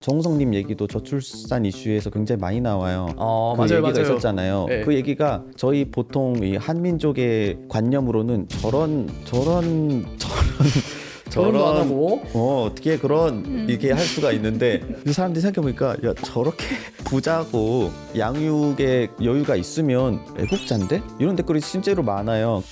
정우성님 얘기도 저출산 이슈에서 굉장히 많이 나와요. 그 맞아요, 얘기가 맞아요. 있었잖아요. 네. 그 얘기가 저희 보통 이 한민족의 관념으로는 결혼도 안 하고 어떻게 그런 이렇게 할 수가 있는데 그 사람들이 생각해보니까 야 저렇게 부자고 양육에 여유가 있으면 애국자인데? 이런 댓글이 실제로 많아요.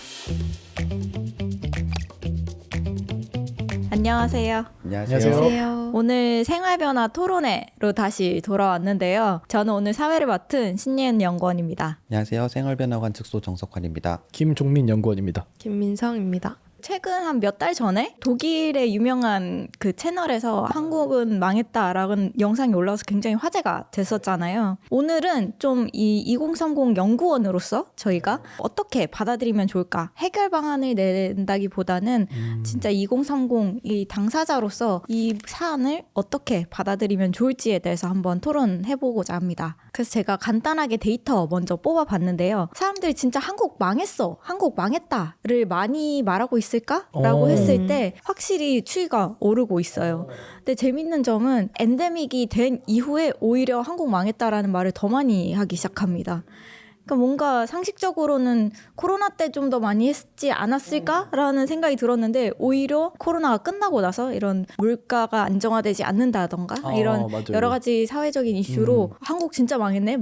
안녕하세요. 안녕하세요. 오늘 생활변화 토론회로 다시 돌아왔는데요. 저는 오늘 사회를 맡은 신예은 연구원입니다. 안녕하세요. 생활변화 관측소 정석환입니다. 김종민 연구원입니다. 김민성입니다. 최근 한 몇 달 전에 독일의 유명한 그 채널에서 한국은 망했다라는 영상이 올라와서 굉장히 화제가 됐었잖아요. 오늘은 좀 이 2030 연구원으로서 저희가 어떻게 받아들이면 좋을까? 해결 방안을 낸다기보다는 진짜 2030 이 당사자로서 이 사안을 어떻게 받아들이면 좋을지에 대해서 한번 토론해보고자 합니다. 그래서 제가 간단하게 데이터 먼저 뽑아봤는데요. 사람들이 진짜 한국 망했어, 한국 망했다를 많이 말하고 있을까라고 했을 때 확실히 추이가 오르고 있어요. 근데 재밌는 점은 엔데믹이 된 이후에 오히려 한국 망했다라는 말을 더 많이 하기 시작합니다. 그러니까 뭔가 상식적으로는 코로나 때 좀 더 많이 했지 않았을까라는 생각이 들었는데 오히려 코로나가 끝나고 나서 이런 물가가 안정화되지 않는다던가 이런 맞아요. 여러 가지 사회적인 이슈로 한국 진짜 망했네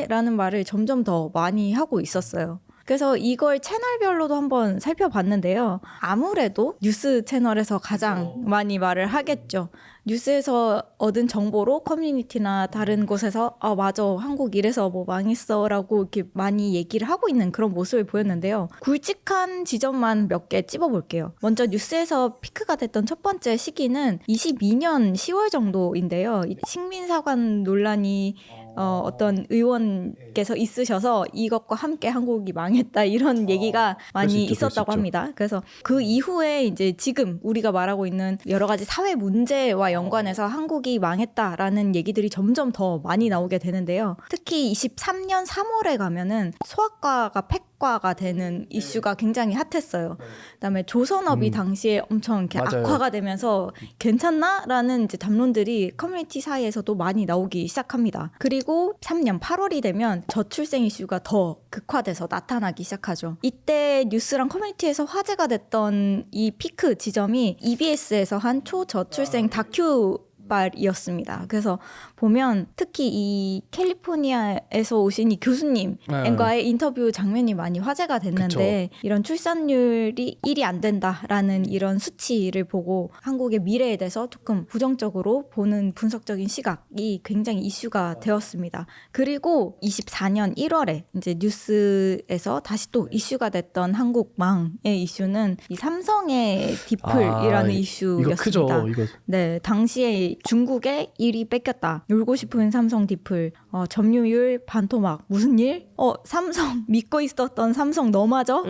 라는 말을 점점 더 많이 하고 있었어요. 그래서 이걸 채널별로도 한번 살펴봤는데요. 아무래도 뉴스 채널에서 가장 많이 말을 하겠죠. 뉴스에서 얻은 정보로 커뮤니티나 다른 곳에서 맞아 한국 이래서 뭐 망했어 라고 이렇게 많이 얘기를 하고 있는 그런 모습을 보였는데요. 굵직한 지점만 몇 개 찝어볼게요. 먼저 뉴스에서 피크가 됐던 첫 번째 시기는 22년 10월 정도인데요. 식민사관 논란이 어떤 의원께서 있으셔서 이것과 함께 한국이 망했다 이런 얘기가 많이 있었다고 합니다. 그래서 그 이후에 이제 지금 우리가 말하고 있는 여러 가지 사회 문제와 연관해서 한국이 망했다라는 얘기들이 점점 더 많이 나오게 되는데요. 특히 23년 3월에 가면은 소아과가 폐과가 되는 이슈가 굉장히 핫했어요. 그다음에 조선업이 당시에 엄청 이렇게 맞아요. 악화가 되면서 괜찮나라는 이제 담론들이 커뮤니티 사이에서도 많이 나오기 시작합니다. 그리고 3년 8월이 되면 저출생 이슈가 더 극화돼서 나타나기 시작하죠. 이때 뉴스랑 커뮤니티에서 화제가 됐던 이 피크 지점이 EBS에서 한 초저출생 다큐발이었습니다. 그래서 보면 특히 이 캘리포니아에서 오신 이 교수님과의 인터뷰 장면이 많이 화제가 됐는데 이런 출산율이 1이 안 된다라는 이런 수치를 보고 한국의 미래에 대해서 조금 부정적으로 보는 분석적인 시각이 굉장히 이슈가 되었습니다. 그리고 24년 1월에 이제 뉴스에서 다시 또 이슈가 됐던 한국망의 이슈는 이 삼성의 디플이라는 이슈였습니다. 이거 크죠. 이거. 네, 당시에 중국에 1위 뺏겼다. 울고 싶은 삼성 디플, 점유율 반토막, 무슨 일? 삼성 믿고 있었던 삼성 너마저?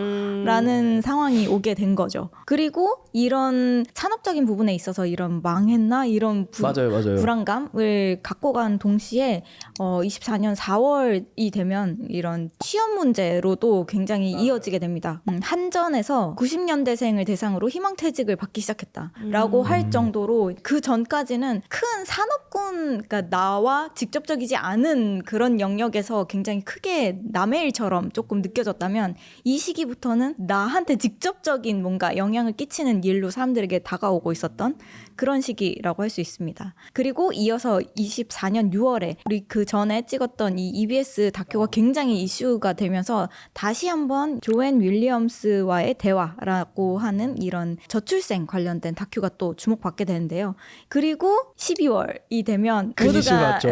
라는 상황이 오게 된 거죠. 그리고 이런 산업적인 부분에 있어서 이런 망했나? 이런 맞아요. 불안감을 갖고 간 동시에 24년 4월이 되면 이런 취업 문제로도 굉장히 이어지게 됩니다. 한전에서 90년대생을 대상으로 희망퇴직을 받기 시작했다라고 할 정도로 그 전까지는 큰 산업군, 그러니까 나와 직접적이지 않은 그런 영역에서 굉장히 크게 남의 일처럼 조금 느껴졌다면 이 시기부터는 나한테 직접적인 뭔가 영향을 끼치는 일로 사람들에게 다가오고 있었던 그런 시기라고 할 수 있습니다. 그리고 이어서 24년 6월에 우리 그 전에 찍었던 이 EBS 다큐가 굉장히 이슈가 되면서 다시 한번 조앤 윌리엄스와의 대화라고 하는 이런 저출생 관련된 다큐가 또 주목받게 되는데요. 그리고 12월이 되면 큰 이슈가 모두가 왔죠,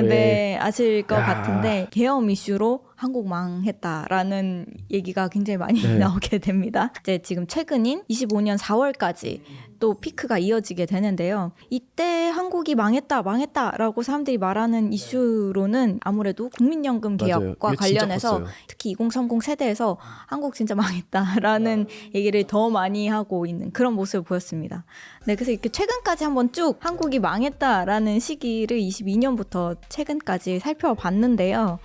아실 것 같은데 계엄 이슈로 한국 망했다라는 얘기가 굉장히 많이 나오게 됩니다. 이제 지금 최근인 25년 4월까지 또 피크가 이어지게 되는데요. 이때 한국이 망했다라고 사람들이 말하는 이슈로는 아무래도 국민연금 개혁과 관련해서 특히 2030 세대에서 한국 진짜 망했다라는 얘기를 더 많이 하고 있는 그런 모습을 보였습니다. 네, 그래서 이렇게 최근까지 한번 쭉 한국이 망했다라는 시기를 22년부터 최근까지 살펴봤는데요.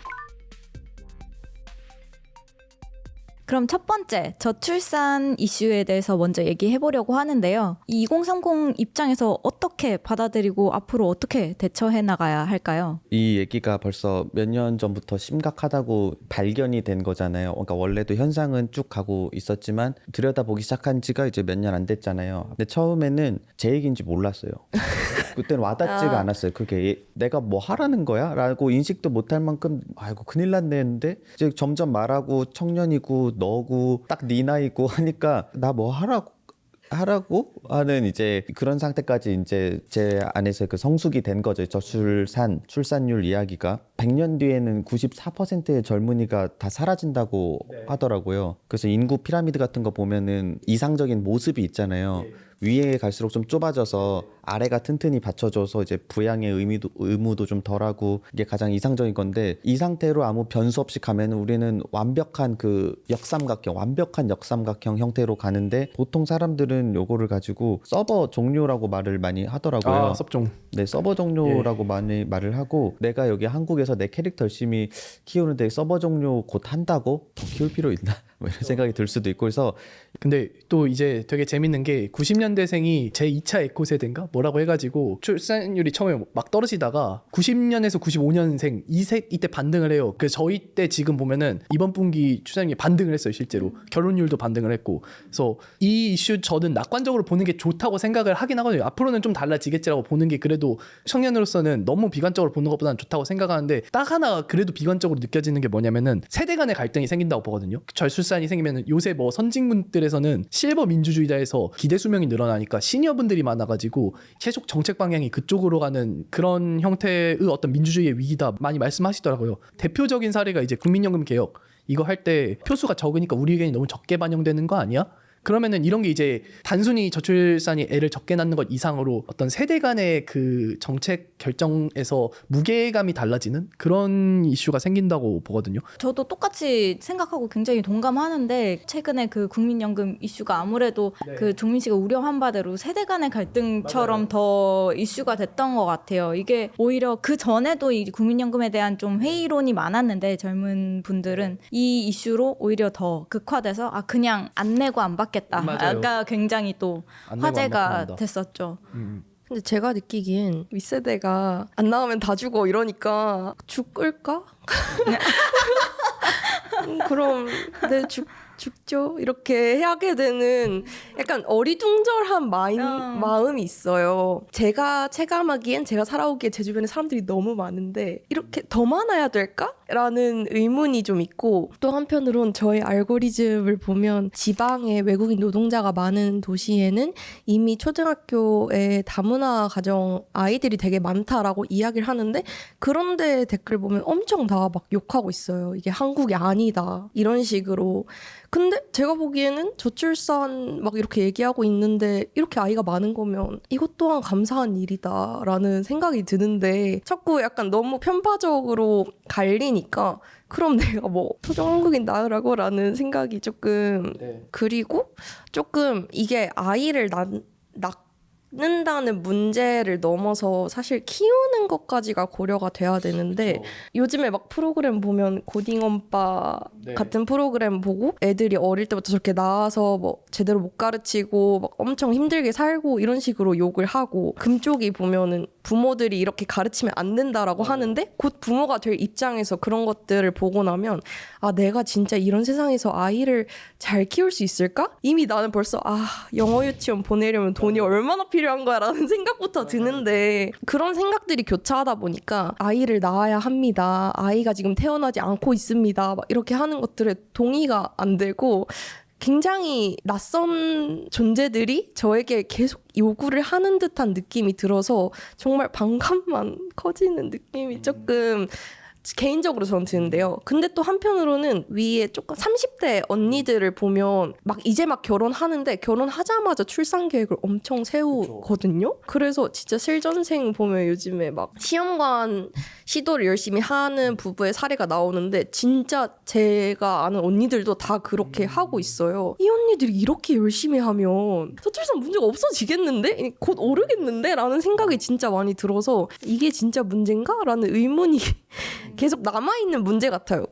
그럼 첫 번째 저출산 이슈에 대해서 먼저 얘기해 보려고 하는데요. 이 2030 입장에서 어떻게 받아들이고 앞으로 어떻게 대처해 나가야 할까요? 이 얘기가 벌써 몇 년 전부터 심각하다고 발견이 된 거잖아요. 그러니까 원래도 현상은 쭉 가고 있었지만 들여다보기 시작한 지가 이제 몇 년 안 됐잖아요. 근데 처음에는 제 얘기인지 몰랐어요. 그때는 와닿지가 않았어요. 그게 내가 뭐 하라는 거야? 라고 인식도 못할 만큼 아이고 큰일 났네 했는데 이제 점점 말하고 청년이고 너고 딱 네 나이고 하니까 나 뭐 하라고 하는 이제 그런 상태까지 이제 제 안에서 그 성숙이 된 거죠. 출산율 이야기가 100년 뒤에는 94%의 젊은이가 다 사라진다고 하더라고요. 그래서 인구 피라미드 같은 거 보면은 이상적인 모습이 있잖아요. 위에 갈수록 좀 좁아져서 아래가 튼튼히 받쳐줘서 이제 부양의 의무도 좀 덜하고 이게 가장 이상적인 건데 이 상태로 아무 변수 없이 가면 우리는 완벽한 완벽한 역삼각형 형태로 가는데 보통 사람들은 요거를 가지고 서버 종료라고 말을 많이 하더라고요. 섭종. 네, 서버 종료라고 많이 말을 하고 내가 여기 한국에서 내 캐릭터 열심히 키우는데 서버 종료 곧 한다고? 더 키울 필요 있나? 뭐 이런 생각이 들 수도 있고 그래서 근데 또 이제 되게 재밌는 게 90년대생이 제 2차 에코세대인가 뭐라고 해가지고 출산율이 처음에 막 떨어지다가 90년에서 95년생 이때 반등을 해요. 그래서 저희 때 지금 보면은 이번 분기 출산율이 반등을 했어요. 실제로 결혼율도 반등을 했고. 그래서 이 이슈 저는 낙관적으로 보는 게 좋다고 생각을 하긴 하거든요. 앞으로는 좀 달라지겠지라고 보는 게 그래도 청년으로서는 너무 비관적으로 보는 것보다는 좋다고 생각하는데 딱 하나 그래도 비관적으로 느껴지는 게 뭐냐면은 세대 간의 갈등이 생긴다고 보거든요. 저출산이 생기면은 요새 뭐 선진국들에서는 실버 민주주의자에서 기대 수명이 늘어나니까 시니어분들이 많아가지고 계속 정책 방향이 그쪽으로 가는 그런 형태의 어떤 민주주의의 위기다 많이 말씀하시더라고요. 대표적인 사례가 이제 국민연금 개혁 이거 할 때 표수가 적으니까 우리 의견이 너무 적게 반영되는 거 아니야? 그러면은 이런 게 이제 단순히 저출산이 애를 적게 낳는 것 이상으로 어떤 세대 간의 그 정책 결정에서 무게감이 달라지는 그런 이슈가 생긴다고 보거든요. 저도 똑같이 생각하고 굉장히 동감하는데 최근에 그 국민연금 이슈가 아무래도 그 종민 씨가 우려한 바대로 세대 간의 갈등처럼 더 이슈가 됐던 것 같아요. 이게 오히려 그 전에도 이 국민연금에 대한 좀 회의론이 많았는데 젊은 분들은 이 이슈로 오히려 더 극화돼서 그냥 안 내고 안 받겠다. 맞아요. 아까 굉장히 또 안 내고 안 화제가 받는다. 됐었죠. 근데 제가 느끼기엔 윗세대가 안 나오면 다 죽어 이러니까 죽을까? 그럼 죽죠 이렇게 하게 되는 약간 어리둥절한 마음이 있어요. 제가 체감하기엔 제가 살아오기에 제 주변에 사람들이 너무 많은데 이렇게 더 많아야 될까? 라는 의문이 좀 있고 또 한편으론 저의 알고리즘을 보면 지방에 외국인 노동자가 많은 도시에는 이미 초등학교에 다문화 가정 아이들이 되게 많다라고 이야기를 하는데 그런데 댓글 보면 엄청 다 막 욕하고 있어요. 이게 한국이 아니다 이런 식으로. 근데 제가 보기에는 저출산 막 이렇게 얘기하고 있는데 이렇게 아이가 많은 거면 이것 또한 감사한 일이다라는 생각이 드는데 자꾸 약간 너무 편파적으로 갈리니까 그럼 내가 뭐 토종 한국인 낳으라고 라는 생각이 조금 그리고 조금 이게 아이를 낳는다는 문제를 넘어서 사실 키우는 것까지가 고려가 돼야 되는데 그렇죠. 요즘에 막 프로그램 보면 고딩엄빠 같은 프로그램 보고 애들이 어릴 때부터 저렇게 나와서 뭐 제대로 못 가르치고 막 엄청 힘들게 살고 이런 식으로 욕을 하고 금쪽이 보면은 부모들이 이렇게 가르치면 안 된다라고 하는데 곧 부모가 될 입장에서 그런 것들을 보고 나면 내가 진짜 이런 세상에서 아이를 잘 키울 수 있을까? 이미 나는 벌써 영어 유치원 보내려면 돈이 얼마나 필요한 거야 라는 생각부터 드는데 그런 생각들이 교차하다 보니까 아이를 낳아야 합니다. 아이가 지금 태어나지 않고 있습니다. 막 이렇게 하는 것들에 동의가 안 되고 굉장히 낯선 존재들이 저에게 계속 요구를 하는 듯한 느낌이 들어서 정말 반감만 커지는 느낌이 조금 개인적으로 저는 드는데요. 근데 또 한편으로는 위에 조금 30대 언니들을 보면 막 이제 막 결혼하는데 결혼하자마자 출산 계획을 엄청 세우거든요. 그래서 진짜 실전생 보면 요즘에 막 시험관 시도를 열심히 하는 부부의 사례가 나오는데 진짜 제가 아는 언니들도 다 그렇게 하고 있어요. 이 언니들이 이렇게 열심히 하면 저출산 문제가 없어지겠는데? 곧 오르겠는데? 라는 생각이 진짜 많이 들어서 이게 진짜 문제인가? 라는 의문이 계속 남아있는 문제 같아요.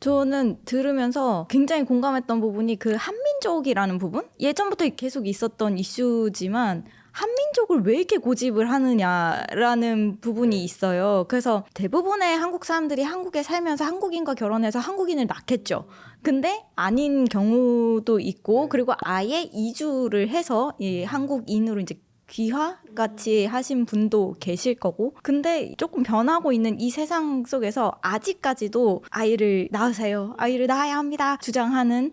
저는 들으면서 굉장히 공감했던 부분이 그 한민족이라는 부분? 예전부터 계속 있었던 이슈지만 한민족을 왜 이렇게 고집을 하느냐라는 부분이 있어요. 그래서 대부분의 한국 사람들이 한국에 살면서 한국인과 결혼해서 한국인을 낳겠죠. 근데 아닌 경우도 있고, 그리고 아예 이주를 해서 이 한국인으로 이제 귀화 같이 하신 분도 계실 거고, 근데 조금 변하고 있는 이 세상 속에서 아직까지도 아이를 낳으세요, 아이를 낳아야 합니다 주장하는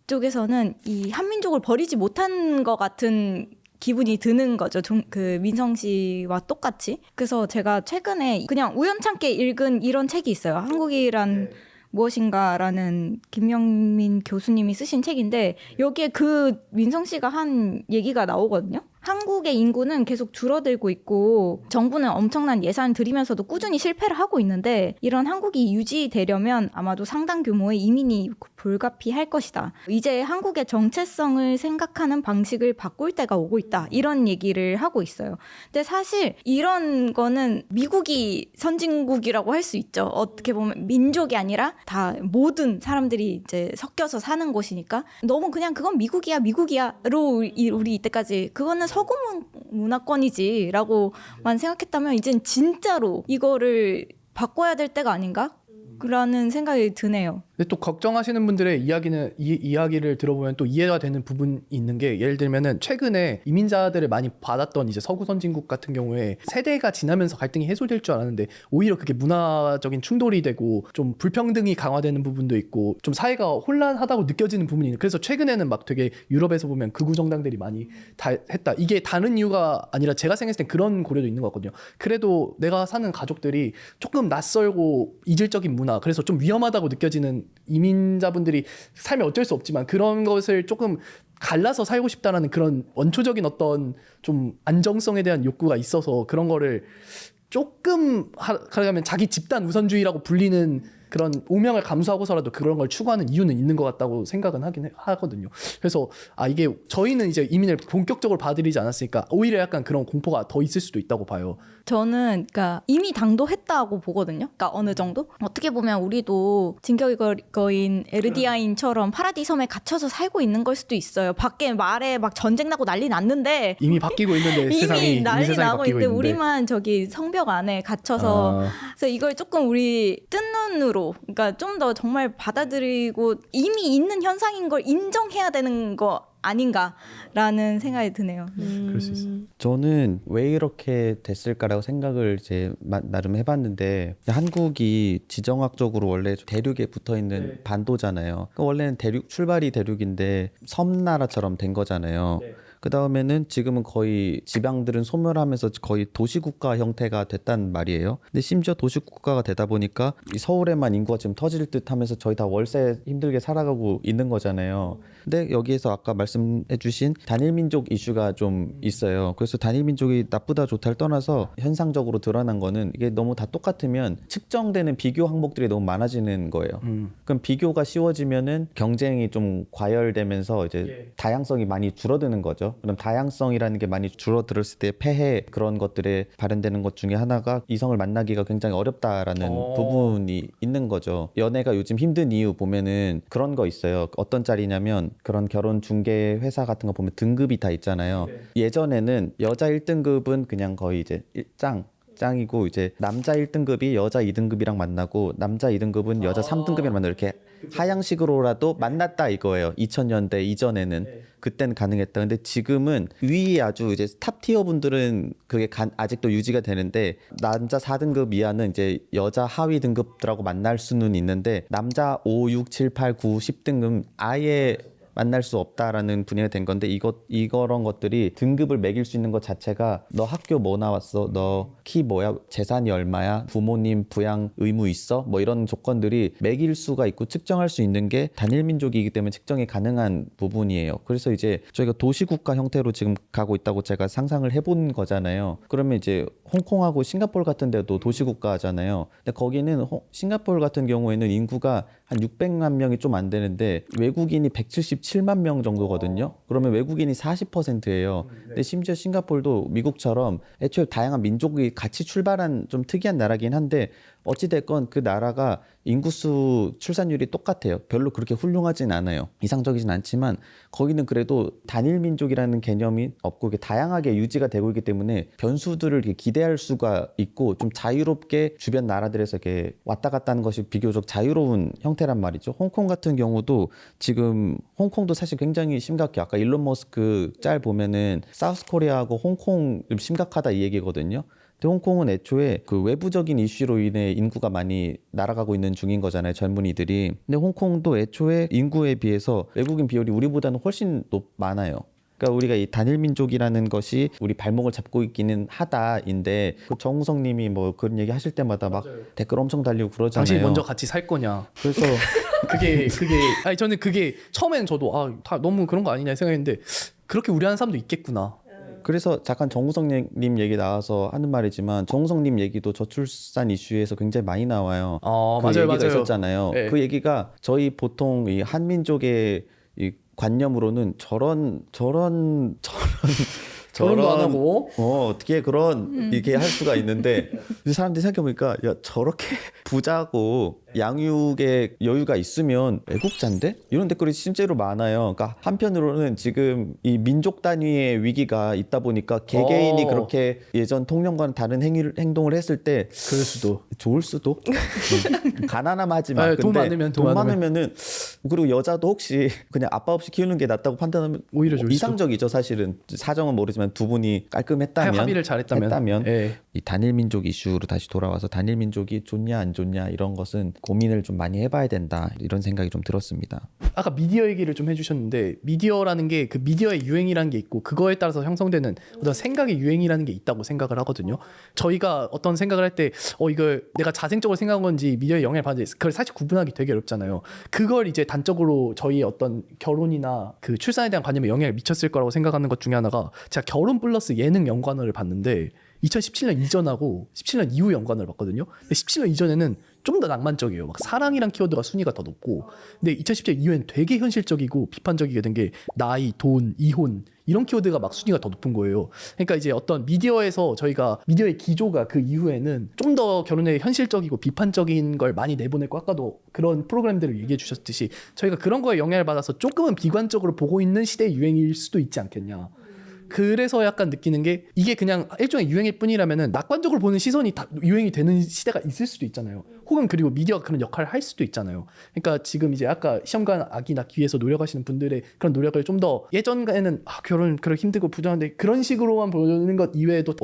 쪽에서는 이 한민족을 버리지 못한 것 같은 기분이 드는 거죠. 그 민성 씨와 똑같이. 그래서 제가 최근에 그냥 우연찮게 읽은 이런 책이 있어요. 한국이란 무엇인가라는 김영민 교수님이 쓰신 책인데, 여기에 그 민성 씨가 한 얘기가 나오거든요. 한국의 인구는 계속 줄어들고 있고 정부는 엄청난 예산을 들이면서도 꾸준히 실패를 하고 있는데, 이런 한국이 유지되려면 아마도 상당 규모의 이민이 불가피할 것이다. 이제 한국의 정체성을 생각하는 방식을 바꿀 때가 오고 있다. 이런 얘기를 하고 있어요. 근데 사실 이런 거는 미국이 선진국이라고 할 수 있죠. 어떻게 보면 민족이 아니라 다 모든 사람들이 이제 섞여서 사는 곳이니까 너무 그냥 그건 미국이야로 우리 이때까지 그거는 서구 문화권이지라고만 생각했다면, 이젠 진짜로 이거를 바꿔야 될 때가 아닌가? 라는 생각이 드네요. 근데 또 걱정하시는 분들의 이야기를 들어보면 또 이해가 되는 부분이 있는 게, 예를 들면은 최근에 이민자들을 많이 받았던 이제 서구 선진국 같은 경우에 세대가 지나면서 갈등이 해소될 줄 알았는데 오히려 그게 문화적인 충돌이 되고 좀 불평등이 강화되는 부분도 있고 좀 사회가 혼란하다고 느껴지는 부분이 있는. 그래서 최근에는 막 되게 유럽에서 보면 극우 정당들이 많이 했다. 이게 다른 이유가 아니라 제가 생각했을 땐 그런 고려도 있는 것 같거든요. 그래도 내가 사는 가족들이 조금 낯설고 이질적인 문화, 그래서 좀 위험하다고 느껴지는 이민자분들이 살면 어쩔 수 없지만 그런 것을 조금 갈라서 살고 싶다라는 그런 원초적인 어떤 좀 안정성에 대한 욕구가 있어서 그런 거를 조금 가려면 자기 집단 우선주의라고 불리는 그런 오명을 감수하고서라도 그런 걸 추구하는 이유는 있는 것 같다고 생각은 하거든요. 그래서 이게 저희는 이제 이민을 본격적으로 받아들이지 않았으니까 오히려 약간 그런 공포가 더 있을 수도 있다고 봐요. 저는 그러니까 이미 당도했다고 보거든요. 그러니까 어느 정도? 어떻게 보면 우리도 진격거인 에르디아인처럼 파라디 섬에 갇혀서 살고 있는 걸 수도 있어요. 밖에 말에 막 전쟁 나고 난리 났는데 이미 바뀌고 있는데 이미 세상이 난리 나고 바뀌고 있는데 있는데 우리만 저기 성벽 안에 갇혀서 그래서 이걸 조금 우리 뜬 눈으로, 그러니까 좀 더 정말 받아들이고 이미 있는 현상인 걸 인정해야 되는 거 아닌가라는 생각이 드네요. 그럴 수 있어요. 저는 왜 이렇게 됐을까라고 생각을 이제 나름 해봤는데, 한국이 지정학적으로 원래 대륙에 붙어 있는 반도잖아요. 그러니까 원래는 출발이 대륙인데 섬나라처럼 된 거잖아요. 그 다음에는 지금은 거의 지방들은 소멸하면서 거의 도시국가 형태가 됐단 말이에요. 근데 심지어 도시국가가 되다 보니까 이 서울에만 인구가 지금 터질 듯 하면서 저희 다 월세 힘들게 살아가고 있는 거잖아요. 근데 여기에서 아까 말씀해주신 단일민족 이슈가 좀 있어요. 그래서 단일민족이 나쁘다 좋다를 떠나서 현상적으로 드러난 거는 이게 너무 다 똑같으면 측정되는 비교 항목들이 너무 많아지는 거예요. 그럼 비교가 쉬워지면은 경쟁이 좀 과열되면서 이제 다양성이 많이 줄어드는 거죠. 그럼 다양성이라는 게 많이 줄어들었을 때 폐해 그런 것들에 발현되는 것 중에 하나가 이성을 만나기가 굉장히 어렵다라는 부분이 있는 거죠. 연애가 요즘 힘든 이유 보면은 그런 거 있어요. 어떤 짤이냐면 그런 결혼 중개 회사 같은 거 보면 등급이 다 있잖아요. 예전에는 여자 1등급은 그냥 거의 이제 짱이고 이제 남자 1등급이 여자 2등급이랑 만나고 남자 2등급은 여자 3등급이랑 만나고 이렇게 하향식으로라도 만났다 이거예요. 2000년대 이전에는 그땐 가능했다. 근데 지금은 위에 아주 이제 탑 티어 분들은 그게 아직도 유지가 되는데 남자 4등급 이하는 이제 여자 하위 등급들하고 만날 수는 있는데 남자 5, 6, 7, 8, 9, 10등급 아예 만날 수 없다라는 분위기가 된 건데, 이런 것들이 등급을 매길 수 있는 것 자체가 너 학교 뭐 나왔어? 너 키 뭐야? 재산이 얼마야? 부모님 부양 의무 있어? 뭐 이런 조건들이 매길 수가 있고 측정할 수 있는 게 단일민족이기 때문에 측정이 가능한 부분이에요. 그래서 이제 저희가 도시국가 형태로 지금 가고 있다고 제가 상상을 해본 거잖아요. 그러면 이제 홍콩하고 싱가포르 같은 데도 도시국가잖아요. 근데 거기는 싱가포르 같은 경우에는 인구가 한 600만 명이 좀 안 되는데 외국인이 177 67만 명 정도거든요. 그러면 외국인이 40%예요. 근데 심지어 싱가포르도 미국처럼 애초에 다양한 민족이 같이 출발한 좀 특이한 나라긴 한데 어찌됐건 그 나라가 인구수 출산율이 똑같아요. 별로 그렇게 훌륭하진 않아요. 이상적이진 않지만 거기는 그래도 단일 민족이라는 개념이 없고 이게 다양하게 유지가 되고 있기 때문에 변수들을 이렇게 기대할 수가 있고 좀 자유롭게 주변 나라들에서 이렇게 왔다 갔다 하는 것이 비교적 자유로운 형태란 말이죠. 홍콩 같은 경우도 지금 홍콩도 사실 굉장히 심각해요. 아까 일론 머스크 짤 보면은 사우스 코리아하고 홍콩 좀 심각하다 이 얘기거든요. 근데 홍콩은 애초에 그 외부적인 이슈로 인해 인구가 많이 날아가고 있는 중인 거잖아요, 젊은이들이. 근데 홍콩도 애초에 인구에 비해서 외국인 비율이 우리보다는 훨씬 많아요. 그러니까 우리가 이 단일 민족이라는 것이 우리 발목을 잡고 있기는 하다인데 그 정우성님이 뭐 그런 얘기 하실 때마다 막 댓글 엄청 달리고 그러잖아요. 당신이 먼저 같이 살 거냐. 그래서 그게 아니 저는 그게 처음에는 저도 다 너무 그런 거 아니냐 생각했는데 그렇게 우려하는 사람도 있겠구나. 그래서 잠깐 정우성님 얘기 나와서 하는 말이지만 정우성님 얘기도 저출산 이슈에서 굉장히 많이 나와요. 그 맞아요, 얘기가 맞아요. 있었잖아요. 네. 그 얘기가 저희 보통 이 한민족의 이 관념으로는 결혼도 안 하고 어떻게 그런 이렇게 할 수가 있는데 이 사람들이 생각해보니까 야 저렇게 부자고 양육에 여유가 있으면 애국자인데? 이런 댓글이 실제로 많아요. 그러니까 한편으로는 지금 이 민족 단위의 위기가 있다 보니까 개개인이 그렇게 예전 통념과는 다른 행동을 했을 때 그럴 수도 좋을 수도 가난하지 마. 돈 근데 많으면 많으면은 그리고 여자도 혹시 그냥 아빠 없이 키우는 게 낫다고 판단하면 오히려 좋을 이상적이죠. 사실은 사정은 모르지만 두 분이 깔끔했다면 합의를 잘했다면 예. 이 단일 민족 이슈로 다시 돌아와서 단일 민족이 좋냐 안 좋냐 이런 것은 고민을 좀 많이 해봐야 된다 이런 생각이 좀 들었습니다. 아까 미디어 얘기를 좀 해주셨는데 미디어라는 게 그 미디어의 유행이라는 게 있고 그거에 따라서 형성되는 어떤 생각의 유행이라는 게 있다고 생각을 하거든요. 저희가 어떤 생각을 할 때 이걸 내가 자생적으로 생각한 건지 미디어의 영향을 받는지 그걸 사실 구분하기 되게 어렵잖아요. 그걸 이제 단적으로 저희 어떤 결혼이나 그 출산에 대한 관념에 영향을 미쳤을 거라고 생각하는 것 중에 하나가 제가 결혼 플러스 예능 연관어를 봤는데 2017년 이전하고 17년 이후 연관을 봤거든요. 근데 17년 이전에는 좀 더 낭만적이에요. 막 사랑이란 키워드가 순위가 더 높고, 근데 2017년 이후엔 되게 현실적이고 비판적이게 된 게 나이, 돈, 이혼 이런 키워드가 막 순위가 더 높은 거예요. 그러니까 이제 어떤 미디어에서 저희가 미디어의 기조가 그 이후에는 좀 더 결혼에 현실적이고 비판적인 걸 많이 내보냈고 아까도 그런 프로그램들을 얘기해 주셨듯이 저희가 그런 거에 영향을 받아서 조금은 비관적으로 보고 있는 시대의 유행일 수도 있지 않겠냐. 그래서 약간 느끼는 게 이게 그냥 일종의 유행일 뿐이라면은 낙관적으로 보는 시선이 다 유행이 되는 시대가 있을 수도 있잖아요. 혹은 그리고 미디어가 그런 역할을 할 수도 있잖아요. 그러니까 지금 이제 아까 시험관 아기 낳기 위해서 노력하시는 분들의 그런 노력을 좀 더 예전에는 결혼 그렇게 힘들고 부정한데 그런 식으로만 보는 것 이외에도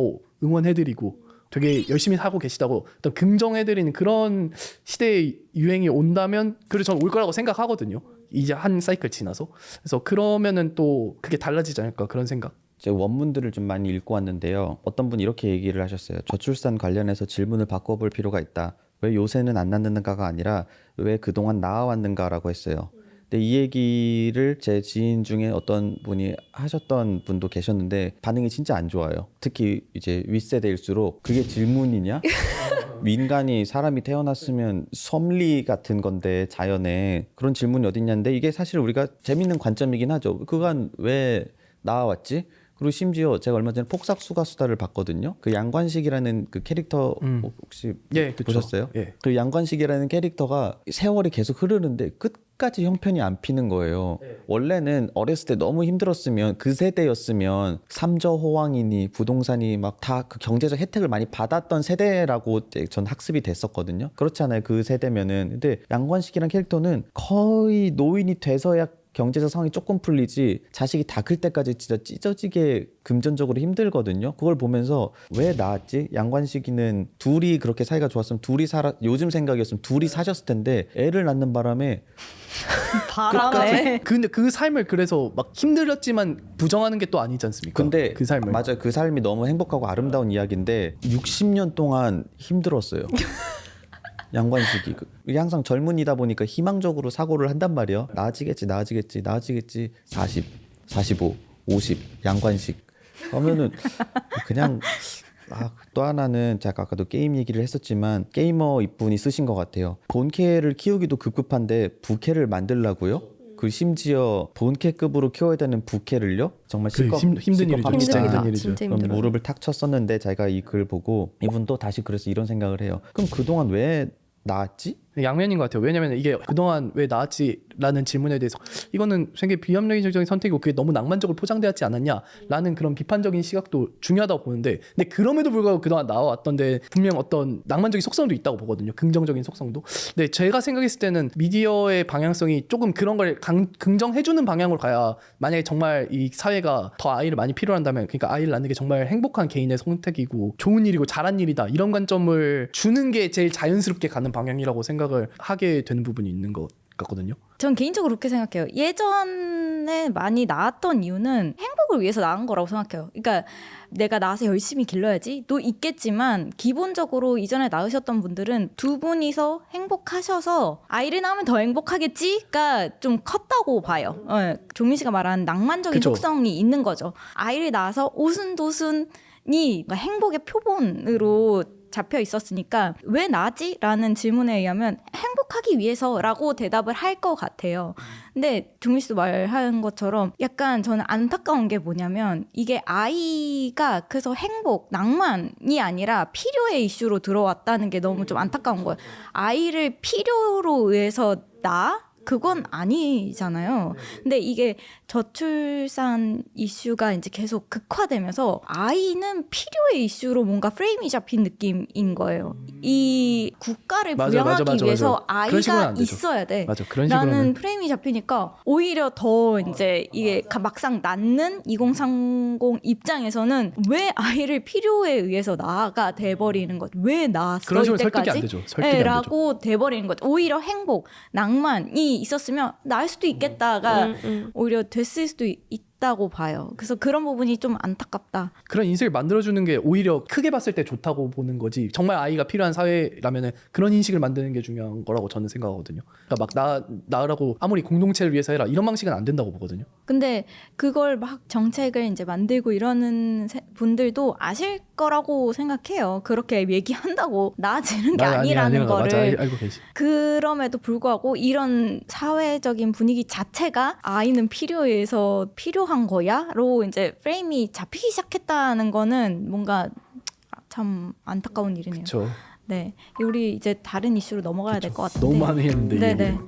응원해드리고 되게 열심히 하고 계시다고 어떤 긍정해드리는 그런 시대의 유행이 온다면 그래서 저는 올 거라고 생각하거든요. 이제 한 사이클 지나서. 그래서 그러면은 또 그게 달라지지 않을까 그런 생각. 제가 원문들을 좀 많이 읽고 왔는데요. 어떤 분이 이렇게 얘기를 하셨어요. 저출산 관련해서 질문을 바꿔볼 필요가 있다. 왜 요새는 안 낳는가가 아니라 왜 그동안 낳아왔는가라고 했어요. 근데 이 얘기를 제 지인 중에 어떤 분이 하셨던 분도 계셨는데 반응이 진짜 안 좋아요. 특히 이제 윗세대일수록 그게 질문이냐? 인간이 사람이 태어났으면 섭리 같은 건데 자연에 그런 질문이 어딨냐인데 이게 사실 우리가 재밌는 관점이긴 하죠. 그간 왜 나와왔지? 그리고 심지어 제가 얼마 전에 폭삭수가 수다를 봤거든요. 그 양관식이라는 그 캐릭터 혹시 보셨어요? 예. 그 양관식이라는 캐릭터가 세월이 계속 흐르는데 끝까지 형편이 안 피는 거예요. 원래는 어렸을 때 너무 힘들었으면 그 세대였으면 삼저호황이니 부동산이 막 다 그 경제적 혜택을 많이 받았던 세대라고 전 학습이 됐었거든요. 그렇지 않아요? 그 세대면은. 근데 양관식이라는 캐릭터는 거의 노인이 돼서야 경제적 상황이 조금 풀리지 자식이 다 클 때까지 진짜 찢어지게 금전적으로 힘들거든요. 그걸 보면서 왜 나았지? 양관식이는 둘이 그렇게 사이가 좋았으면 둘이 요즘 생각이었으면 둘이 사셨을 텐데 애를 낳는 바람에 바람에. 근데 그 삶을 그래서 막 힘들었지만 부정하는 게 또 아니지 않습니까? 근데 그 삶을 맞아요. 그 삶이 너무 행복하고 아름다운 이야기인데 60년 동안 힘들었어요. 양관식이 이게 항상 젊은이다 보니까 희망적으로 사고를 한단 말이에요. 나아지겠지 40, 45, 50 양관식 그러면은 그냥 또 하나는 제가 아까도 게임 얘기를 했었지만 게이머 이분이 쓰신 것 같아요. 본캐를 키우기도 급급한데 부캐를 만들라고요? 그 심지어 본캐급으로 키워야 되는 부캐를요? 정말 그 힘든 일이죠. 합니다. 진짜 힘들다. 힘든 일이죠. 진짜 그럼 힘들어요. 무릎을 탁 쳤었는데 제가 이 글 보고 이분도 다시 그래서 이런 생각을 해요. 그럼 그동안 왜 나았지? 양면인 것 같아요. 왜냐면 이게 그동안 왜 나왔지라는 질문에 대해서 이거는 굉장히 비합리적인 선택이고 그게 너무 낭만적으로 포장되었지 않았냐라는 그런 비판적인 시각도 중요하다고 보는데, 근데 그럼에도 불구하고 그동안 나와왔던데 분명 어떤 낭만적인 속성도 있다고 보거든요. 긍정적인 속성도. 근데 제가 생각했을 때는 미디어의 방향성이 조금 그런 걸 긍정해주는 방향으로 가야, 만약에 정말 이 사회가 더 아이를 많이 필요한다면, 그러니까 아이를 낳는 게 정말 행복한 개인의 선택이고 좋은 일이고 잘한 일이다, 이런 관점을 주는 게 제일 자연스럽게 가는 방향이라고 생각을 하게 되는 부분이 있는 것 같거든요. 전 개인적으로 그렇게 생각해요. 예전에 많이 나았던 이유는 행복을 위해서 나은 거라고 생각해요. 그러니까 내가 낳아서 열심히 길러야지도 있겠지만 기본적으로 이전에 낳으셨던 분들은 두 분이서 행복하셔서 아이를 낳으면 더 행복하겠지가 좀 컸다고 봐요. 종민 씨가 말한 낭만적인 그쵸. 속성이 있는 거죠. 아이를 낳아서 오순도순이 행복의 표본으로 잡혀 있었으니까 왜 나지? 라는 질문에 의하면 행복하기 위해서라고 대답을 할 것 같아요. 근데 종민 씨도 말한 것처럼 약간 저는 안타까운 게 뭐냐면 이게 아이가 그래서 행복, 낭만이 아니라 필요의 이슈로 들어왔다는 게 너무 좀 안타까운 거예요. 아이를 필요로 의해서 그건 아니잖아요. 근데 이게 저출산 이슈가 이제 계속 극화되면서 아이는 필요의 이슈로 뭔가 프레임이 잡힌 느낌인 거예요. 이 국가를 부양하기 위해서 그런 식으로는 아이가 안 되죠. 있어야 돼. 맞아. 그런 라는 식으로는 프레임이 잡히니까 오히려 더 이제 이게 막상 낳는 2030 입장에서는 왜 아이를 필요에 의해서 낳아가 돼버리는 것, 왜 낳았어 그런 식으로 설득이 이때까지? 안 되죠. 설득이 안 되죠. 라고 돼버리는 거죠. 오히려 행복, 낭만이 있었으면 나을 수도 있겠다가 오히려 됐을 수도 있다고 봐요. 그래서 그런 부분이 좀 안타깝다. 그런 인식을 만들어주는 게 오히려 크게 봤을 때 좋다고 보는 거지, 정말 아이가 필요한 사회라면 그런 인식을 만드는 게 중요한 거라고 저는 생각하거든요. 그러니까 막 낳으라고 아무리 공동체를 위해서 해라 이런 방식은 안 된다고 보거든요. 근데 그걸 막 정책을 이제 만들고 이러는 분들도 아실 거라고 생각해요. 그렇게 얘기한다고 나아지는 게 아니라는 거를. 맞아, 알고 계시. 그럼에도 불구하고 이런 사회적인 분위기 자체가 아이는 필요해서 필요한 거야로 이제 프레임이 잡히기 시작했다는 거는 뭔가 참 안타까운 일이네요. 그렇죠. 네, 우리 이제 다른 이슈로 넘어가야 될 것 같은데. 너무 많이 했는데. 네네.